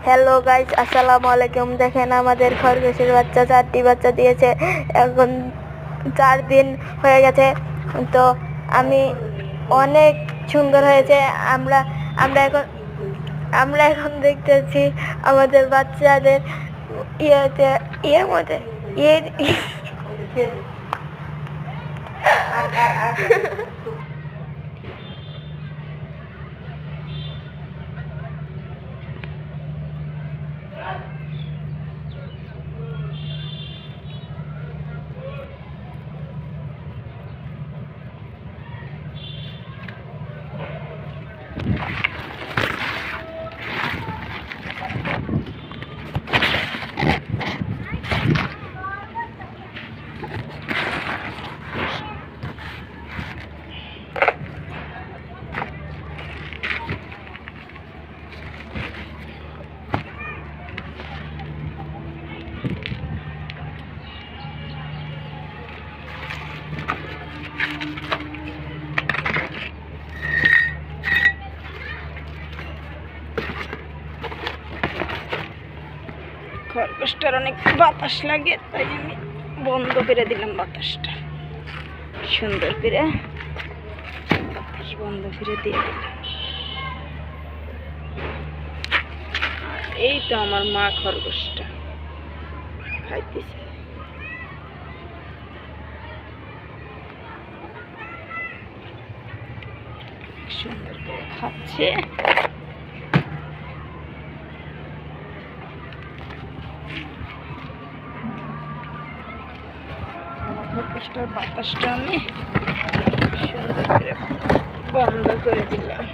Hello guys, আসসালামু আলাইকুম। দেখেন আমাদের খরগোশের বাচ্চা 4টি বাচ্চা দিয়েছে। এখন 4 দিন হয়ে গেছে। তো আমি অনেক সুন্দর হয়েছে। আমরা আমরা এখন আমরা এখন দেখতেছি আমাদের বাচ্চাদের ইয়ের মধ্যে খরগোশটার অনেক বাতাস লাগে, তাই আমি বন্ধ করে দিলাম বাতাসটা। সুন্দর করে বাতাস বন্ধ করে দিয়ে দিলাম। এই তো আমার মা খরগোশটা খাইতেছে। সুন্দর করে খাচ্ছে। খরগোশটার বাতাসটা আমি সুন্দর করে বন্ধ করে দিলাম।